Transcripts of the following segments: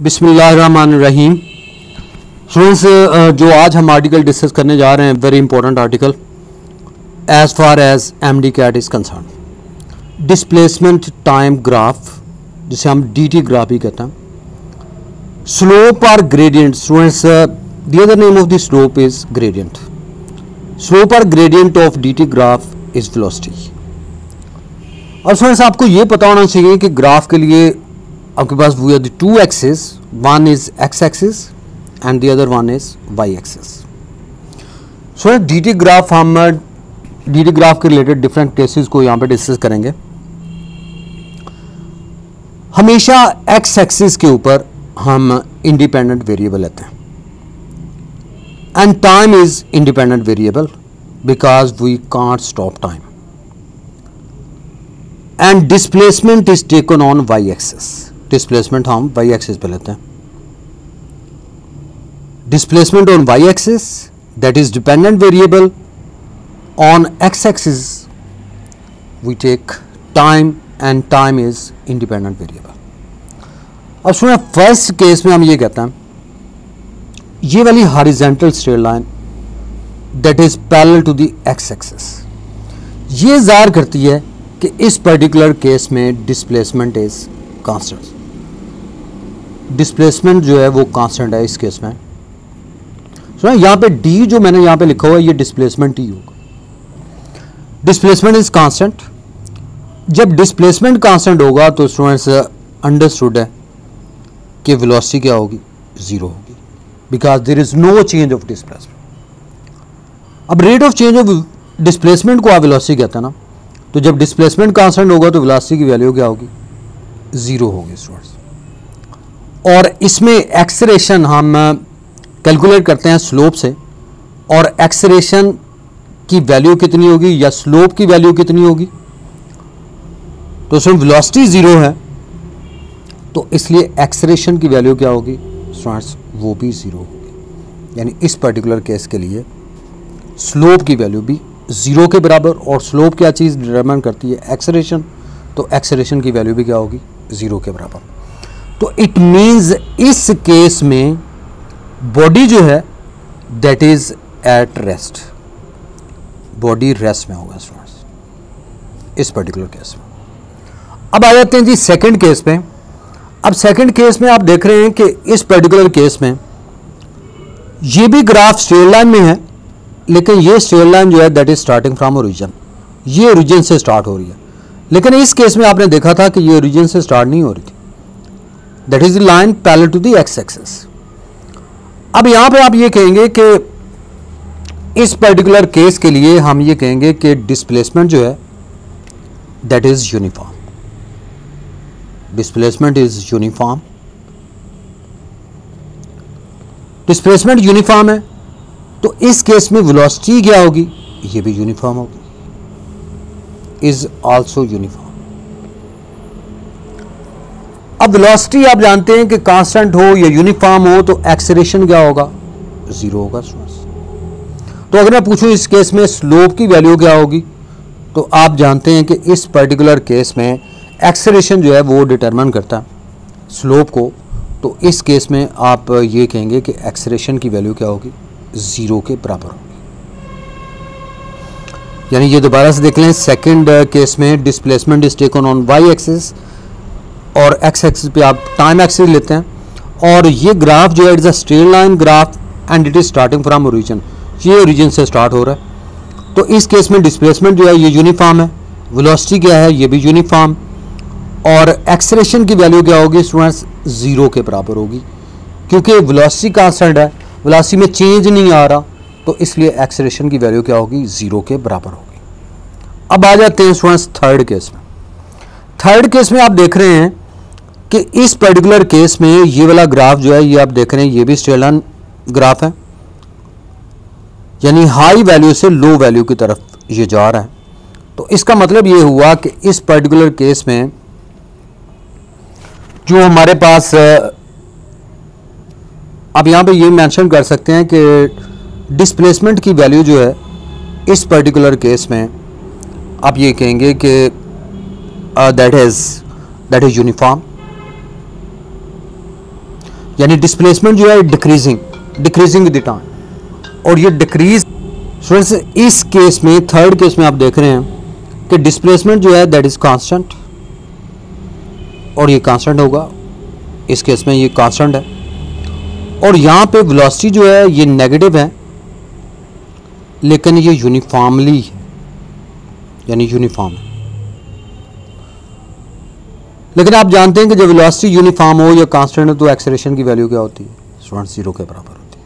बिस्मिल्लाहिर्रहमानिर्रहीम। स्टूडेंट्स, जो आज हम आर्टिकल डिस्कस करने जा रहे हैं, very important article as far as MD CAT is concern, displacement time graph, जिसे हम डीटी ग्राफ ही कहते हैं। स्लोप और gradient, students, the other name of the slope is gradient. Slope और gradient of DT graph is velocity. और students, आपको ये पता होना चाहिए कि ग्राफ के लिए आपके पास we are the two axis, one is X axis and the other one is Y axis. So DT graph, हम डीटी ग्राफ के रिलेटेड डिफरेंट केसेस को यहाँ पे डिस्कस करेंगे। हमेशा एक्स एक्सिस के ऊपर हम इंडिपेंडेंट वेरिएबल लेते हैं and time is independent variable because we can't stop time, and displacement is taken on Y axis. Displacement हम वाई एक्सिस पे लेते हैं। Displacement on Y axis, that is dependent variable. On X axis we take time and time is independent variable. अब सुनिए, first case में हम ये कहते हैं, ये वाली horizontal straight line that is parallel to the X axis, ये ज़ाहिर करती है कि इस पर्टिकुलर केस में डिस्प्लेसमेंट इज कांस्टेंट। डिस्प्लेसमेंट जो है वो कांस्टेंट है इस केस में। सुना, यहाँ पे डी जो मैंने यहाँ पे लिखा हुआ है, ये डिस्प्लेसमेंट ही होगा। Displacement is constant. जब डिस्प्लेसमेंट कांस्टेंट होगा तो स्टूडेंट्स अंडरस्टूड है कि वेलोसिटी क्या होगी, जीरो होगी, because there is no change of displacement. अब rate of change of displacement को आप वेलोसिटी कहते हैं ना, तो जब डिस्प्लेसमेंट कांस्टेंट होगा तो वेलोसिटी की वैल्यू क्या होगी, जीरो होगी स्टूडेंट्स। और इसमें एक्सेलरेशन हम कैलकुलेट करते हैं स्लोप से, और एक्सेलरेशन की वैल्यू कितनी होगी या स्लोप की वैल्यू कितनी होगी, तो स्टूडेंट वेलोसिटी जीरो है तो इसलिए एक्सेलरेशन की वैल्यू क्या होगी स्टूडेंट्स, वो भी जीरो होगी। यानी इस पर्टिकुलर केस के लिए स्लोप की वैल्यू भी जीरो के बराबर, और स्लोप क्या चीज़ डिटरमाइन करती है, एक्सेलरेशन, तो एक्सेलरेशन की वैल्यू भी क्या होगी, जीरो के बराबर। तो इट मीन्स इस केस में बॉडी जो है that is at rest, body rest में होगा स्टूडेंट्स इस पर्टिकुलर केस में। अब आ जाते हैं जी सेकंड केस में। अब सेकंड केस में आप देख रहे हैं कि इस पर्टिकुलर केस में ये भी ग्राफ स्ट्रेट लाइन में है, लेकिन ये स्ट्रेट लाइन जो है that is starting from origin, ये ओरिजिन से स्टार्ट हो रही है। लेकिन इस केस में आपने देखा था कि ये ओरिजिन से स्टार्ट नहीं हो रही थी, that is the line parallel to the X axis. अब यहां पे आप ये कहेंगे कि इस पर्टिकुलर केस के लिए हम ये कहेंगे कि डिस्प्लेसमेंट जो है that is uniform. Displacement is uniform. Displacement uniform है तो इस केस में वेलोसिटी क्या होगी, ये भी यूनिफॉर्म होगी, इज आल्सो यूनिफॉर्म। अब वेलोसिटी आप जानते हैं कि कांस्टेंट हो या यूनिफॉर्म हो तो एक्सेलरेशन क्या होगा, जीरो होगा स्टूडेंट्स। तो अगर मैं पूछूं इस केस में स्लोप की वैल्यू क्या होगी, तो आप जानते हैं कि इस पर्टिकुलर केस में एक्सेलरेशन जो है वो डिटरमाइन करता है स्लोप को, तो इस केस में आप ये कहेंगे कि एक्सेलरेशन की वैल्यू क्या होगी, जीरो के बराबर होगी। यानी ये दोबारा से देख लें, सेकंड केस में displacement is taken on Y axis, और एक्स एक्सिस पे आप टाइम एक्सिस लेते हैं, और ये ग्राफ जो है it is a straight line graph and it is starting from origin, ये ओरिजिन से स्टार्ट हो रहा है। तो इस केस में डिस्प्लेसमेंट जो है ये यूनिफॉर्म है, वेलोसिटी क्या है, ये भी यूनिफॉर्म, और एक्सेलरेशन की वैल्यू क्या होगी स्टूडेंट्स, जीरो के बराबर होगी, क्योंकि वेलोसिटी कांस्टेंट है, वेलोसिटी में चेंज नहीं आ रहा, तो इसलिए एक्सेलरेशन की वैल्यू क्या होगी, जीरो के बराबर होगी। अब आ जाते हैं स्टूडेंट्स थर्ड केस में। थर्ड केस में आप देख रहे हैं कि इस पर्टिकुलर केस में ये वाला ग्राफ जो है ये आप देख रहे हैं, ये भी स्ट्रेट लाइन ग्राफ है, यानी हाई वैल्यू से लो वैल्यू की तरफ ये जा रहा है। तो इसका मतलब ये हुआ कि इस पर्टिकुलर केस में जो हमारे पास, आप यहाँ पे ये मेंशन कर सकते हैं कि डिस्प्लेसमेंट की वैल्यू जो है इस पर्टिकुलर केस में आप ये कहेंगे कि दैट इज यूनिफॉर्म। यानी डिस्प्लेसमेंट जो है डिक्रीजिंग विद द टाइम। और ये डिक्रीज स्टूडेंट्स इस केस में, थर्ड केस में आप देख रहे हैं कि डिस्प्लेसमेंट जो है दैट इज कांस्टेंट, और ये कांस्टेंट होगा, इस केस में ये कांस्टेंट है। और यहाँ पे वेलोसिटी जो है ये नेगेटिव है, लेकिन ये यूनिफॉर्मली है, यानी यूनिफॉर्म है। लेकिन आप जानते हैं कि जब वेलोसिटी यूनिफॉर्म हो या कांस्टेंट हो तो एक्सेलरेशन की वैल्यू क्या होती है स्टूडेंट्स? 0 के बराबर होती है।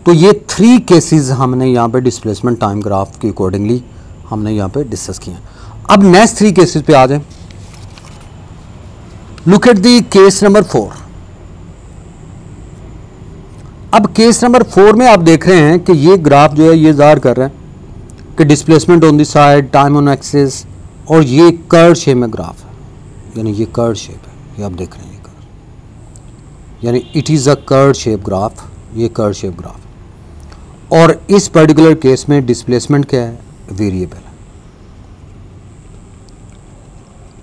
तो ये 3 केसेस हमने यहाँ पे डिस्प्लेसमेंट टाइम ग्राफ के अकॉर्डिंगली हमने यहाँ पे डिस्कस किए हैं। अब नेक्स्ट 3 केसेस पे आ जाए। Look at the case number 4। अब केस नंबर 4 में आप देख रहे हैं कि ये ग्राफ जो है ये ज़ाहिर कर रहे हैं कि displacement on the side, time on axis, और ये कर्व शेप में ग्राफ है, यानी ये कर्व शेप है, ये आप देख रहे हैं ये कर्व, यानी it is a curve shape graph, ये कर्व शेप ग्राफ। और इस पर्टिकुलर केस में डिस्प्लेसमेंट क्या है? वेरिएबल है,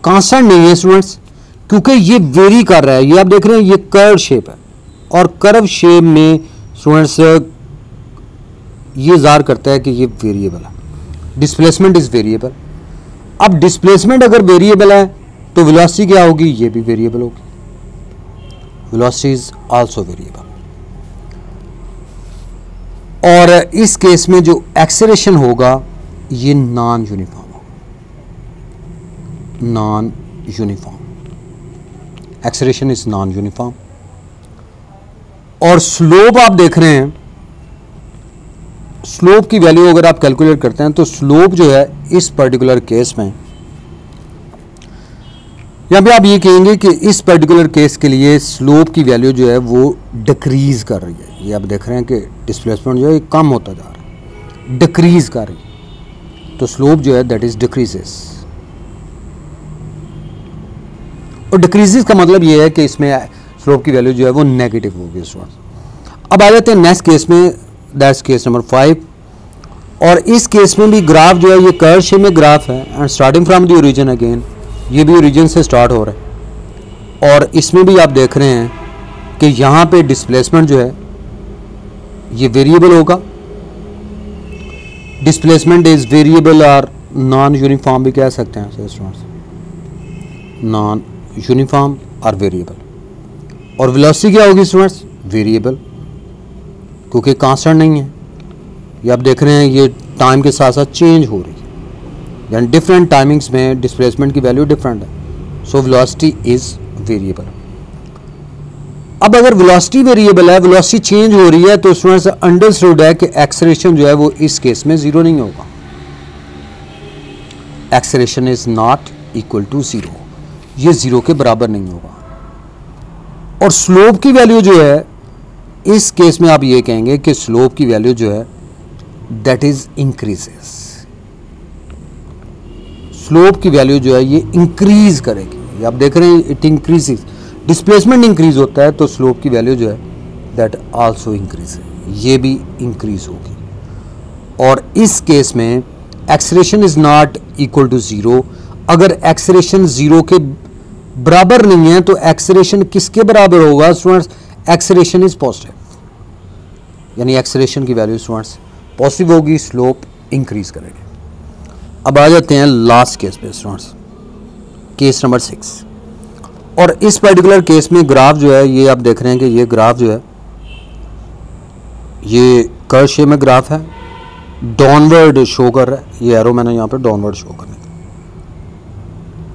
कांस्टेंट नहीं है स्टूडेंट्स, क्योंकि ये वेरी कर रहा है। ये आप देख रहे हैं ये कर्व शेप है, और कर्व शेप में स्टूडेंट्स ये ज़ाहिर करता है कि ये वेरिएबल है, डिस्प्लेसमेंट इज वेरिएबल। अब डिस्प्लेसमेंट अगर वेरिएबल है तो वेलोसिटी क्या होगी? ये भी वेरिएबल होगी, वेलोसिटी इज आल्सो वेरिएबल। और इस केस में जो एक्सेलरेशन होगा ये नॉन यूनिफॉर्म होगा, non uniform, acceleration is non uniform. और स्लोप आप देख रहे हैं, स्लोप की वैल्यू अगर आप कैलकुलेट करते हैं तो स्लोप जो है इस पर्टिकुलर केस में, यहां पे आप ये कहेंगे कि इस पर्टिकुलर केस के लिए स्लोप की वैल्यू जो है वो डिक्रीज कर रही है। ये आप देख रहे हैं कि डिस्प्लेसमेंट जो है कम होता जा रहा है, डिक्रीज कर रही है, तो स्लोप जो है दैट इज डिक्रीजेस। और डिक्रीजेस का मतलब ये है कि इसमें स्लोप की वैल्यू जो है वो नेगेटिव होगी स्टूडेंट्स। अब आ जाते हैं नेक्स्ट केस में, दैट्स केस नंबर 5। और इस केस में भी ग्राफ जो है ये कर्व शेप में ग्राफ है, and starting from the origin again, ये भी ओरिजिन से स्टार्ट हो रहा है। और इसमें भी आप देख रहे हैं कि यहाँ पे डिस्प्लेसमेंट जो है ये वेरिएबल होगा, डिस्प्लेसमेंट इज वेरिएबल और नॉन यूनिफॉर्म भी कह सकते हैं स्टूडेंट्स, नॉन यूनिफॉर्म और वेरिएबल। और वेलोसिटी क्या होगी स्टूडेंट्स? वेरिएबल, क्योंकि कांस्टेंट नहीं है। ये आप देख रहे हैं ये टाइम के साथ साथ चेंज हो रही है, यानी डिफरेंट टाइमिंग्स में डिस्प्लेसमेंट की वैल्यू डिफरेंट है, सो वेलोसिटी इज वेरिएबल। अब अगर वेलोसिटी वेरिएबल है, वेलोसिटी चेंज हो रही है, तो स्टूडेंट्स अंडरस्टूड है कि एक्सेलरेशन जो है वो इस केस में 0 नहीं होगा, acceleration is not equal to 0, ये 0 के बराबर नहीं होगा। और स्लोप की वैल्यू जो है इस केस में आप ये कहेंगे कि स्लोप की वैल्यू जो है दैट इज इंक्रीजेस, स्लोप की वैल्यू जो है ये इंक्रीज करेगी। ये आप देख रहे हैं इट इंक्रीजेस, डिस्प्लेसमेंट इंक्रीज होता है तो स्लोप की वैल्यू जो है दैट आल्सो इंक्रीज, ये भी इंक्रीज होगी। और इस केस में acceleration is not equal to 0। अगर एक्सेलरेशन 0 के बराबर नहीं है तो एक्सेलरेशन किसके बराबर होगा स्टूडेंट्स? एक्सेलरेशन इज पॉजिटिव, यानी एक्सेलरेशन की वैल्यू स्टूडेंट्स पॉजिटिव होगी, स्लोप इंक्रीज करेगी। अब आ जाते हैं लास्ट केस पे स्टूडेंट्स, केस नंबर 6। और इस पर्टिकुलर केस में ग्राफ जो है ये आप देख रहे हैं कि ये ग्राफ जो है ये कर्व शेप में ग्राफ है, डाउनवर्ड शो कर रहा है, ये एरो मैंने यहाँ पे डाउनवर्ड शो करने।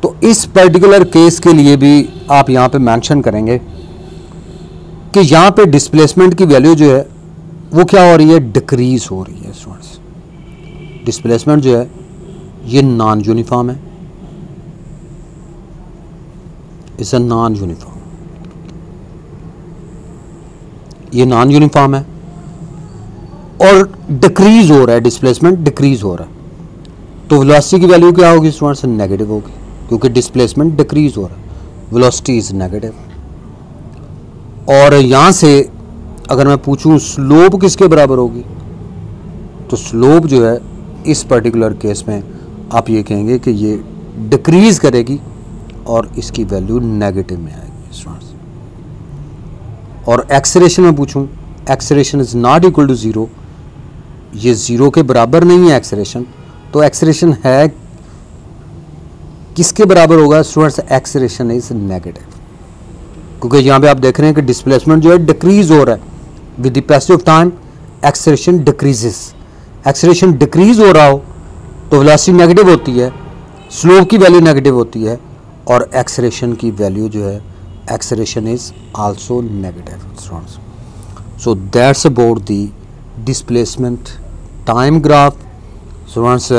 तो इस पर्टिकुलर केस के लिए भी आप यहाँ पे मेंशन करेंगे कि यहाँ पे डिस्प्लेसमेंट की वैल्यू जो है वो क्या हो रही है? डिक्रीज हो रही है स्टूडेंट्स। डिस्प्लेसमेंट जो है ये नॉन यूनिफॉर्म है, इज अ नॉन यूनिफॉर्म, ये नॉन यूनिफॉर्म है और डिक्रीज हो रहा है, डिस्प्लेसमेंट डिक्रीज हो रहा है। तो वेलोसिटी की वैल्यू क्या होगी स्टूडेंट्स? नेगेटिव होगी, क्योंकि डिस्प्लेसमेंट डिक्रीज हो रहा है, वेलोसिटी इज नेगेटिव। और यहाँ से अगर मैं पूछूं स्लोप किसके बराबर होगी, तो स्लोप जो है इस पर्टिकुलर केस में आप ये कहेंगे कि ये डिक्रीज करेगी और इसकी वैल्यू नेगेटिव में आएगी स्टूडेंट्स। और एक्सेलरेशन में पूछूं, acceleration is not equal to zero, ये ज़ीरो के बराबर नहीं है एक्सेलरेशन, तो एक्सेलरेशन है किसके बराबर होगा स्टूडेंट्स? एक्सेलरेशन इज़ नेगेटिव, क्योंकि यहाँ पे आप देख रहे हैं कि डिस्प्लेसमेंट जो है डिक्रीज हो रहा है with the passage of time, acceleration decreases. Acceleration decrease हो रहा हो तो वेलोसिटी नेगेटिव होती है, स्लोप की वैल्यू नेगेटिव होती है, और एक्सेलरेशन की वैल्यू जो है, acceleration is also negative students. So that's about the displacement time graph students.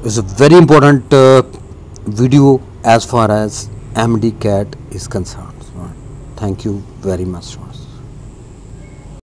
Is a very important video as far as MD CAT is concerned. Thank you very much.